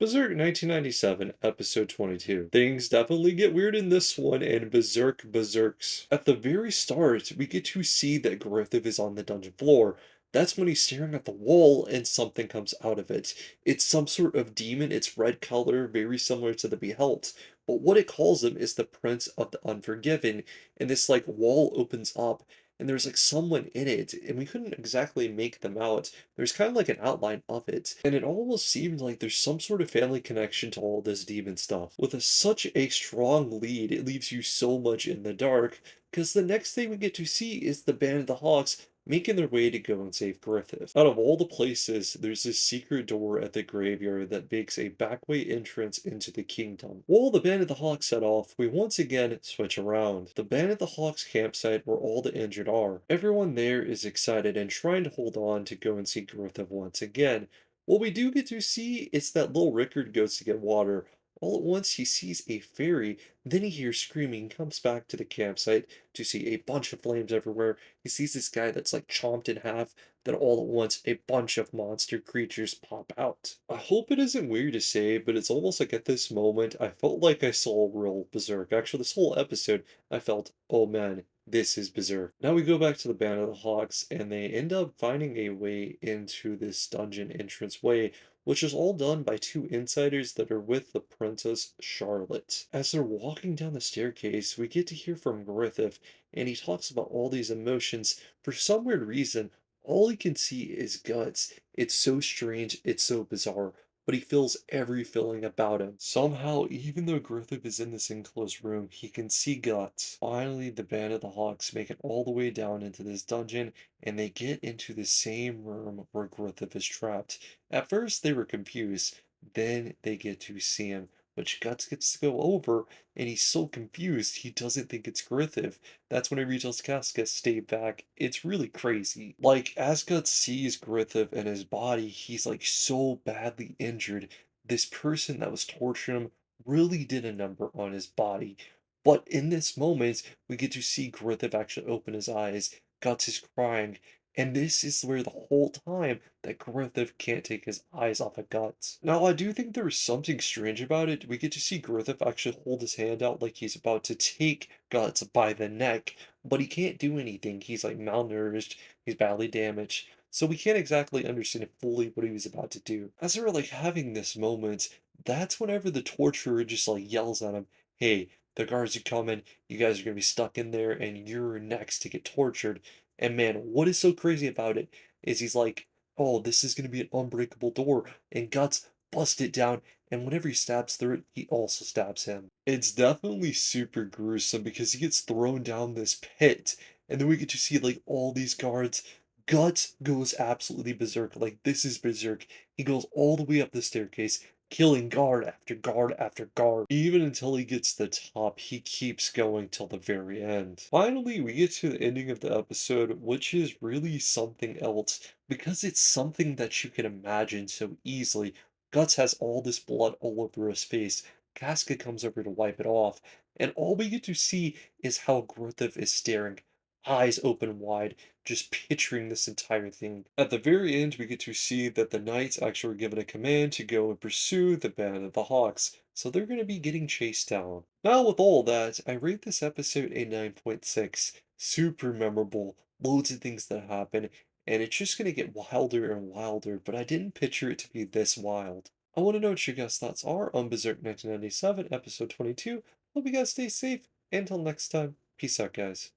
Berserk 1997, episode 22. Things definitely get weird in this one, and Berserk berserks. At the very start, we get to see that Griffith is on the dungeon floor. That's when he's staring at the wall and something comes out of it. It's some sort of demon, it's red color, very similar to the Behelt. But what it calls him is the Prince of the Unforgiven, and this like wall opens up, and there's like someone in it, and we couldn't exactly make them out. There's kind of like an outline of it, and it almost seemed like there's some sort of family connection to all this demon stuff. With such a strong lead, it leaves you so much in the dark, because the next thing we get to see is the Band of the Hawks making their way to go and save Griffith. Out of all the places, there's this secret door at the graveyard that makes a backway entrance into the kingdom. While the Band of the Hawks set off, we once again switch around. The Band of the Hawks campsite where all the injured are. Everyone there is excited and trying to hold on to go and see Griffith once again. What we do get to see is that little Rickard goes to get water. All at once he sees a fairy, then he hears screaming, comes back to the campsite to see a bunch of flames everywhere. He sees this guy that's like chomped in half, then all at once a bunch of monster creatures pop out. I hope it isn't weird to say, but it's almost like at this moment I felt like I saw real Berserk. Actually, this whole episode I felt, oh man, this is Berserk. Now we go back to the Band of the Hawks, and they end up finding a way into this dungeon entrance way, which is all done by two insiders that are with the Princess Charlotte. As they're walking down the staircase, we get to hear from Griffith, and he talks about all these emotions. For some weird reason, all he can see is guts. It's so strange, it's so bizarre, but he feels every feeling about him. Somehow, even though Griffith is in this enclosed room, he can see guts. Finally, the Band of the Hawks make it all the way down into this dungeon, and they get into the same room where Griffith is trapped. At first, they were confused. Then they get to see him, which Guts gets to go over, and he's so confused he doesn't think it's Griffith. That's when he tells Casca, stay back. It's really crazy. Like, as Guts sees Griffith and his body, he's like so badly injured. This person that was torturing him really did a number on his body. But in this moment, we get to see Griffith actually open his eyes. Guts is crying. And this is where the whole time that Griffith can't take his eyes off of Guts. Now, I do think there is something strange about it. We get to see Griffith actually hold his hand out like he's about to take Guts by the neck, but he can't do anything. He's like malnourished, he's badly damaged, so we can't exactly understand fully what he was about to do. As they're like having this moment, that's whenever the torturer just like yells at him, hey, the guards are coming, you guys are gonna be stuck in there, and you're next to get tortured. And man, what is so crazy about it is he's like, oh, this is going to be an unbreakable door. And Guts bust it down. And whenever he stabs through it, he also stabs him. It's definitely super gruesome because he gets thrown down this pit. And then we get to see like all these guards. Guts goes absolutely berserk. Like, this is berserk. He goes all the way up the staircase, killing guard after guard after guard. Even until he gets to the top, he keeps going till the very end. Finally, we get to the ending of the episode, which is really something else, because it's something that you can imagine so easily. Guts has all this blood all over his face. Casca comes over to wipe it off, and all we get to see is how Griffith is staring, eyes open wide, just picturing this entire thing. At the very end, we get to see that the knights actually were given a command to go and pursue the Band of the Hawks, so they're going to be getting chased down. Now, with all that, I rate this episode a 9.6. Super memorable, loads of things that happen, and it's just going to get wilder and wilder, but I didn't picture it to be this wild. I want to know what your guys' thoughts are on Berserk 1997, episode 22. Hope you guys stay safe. Until next time, peace out, guys.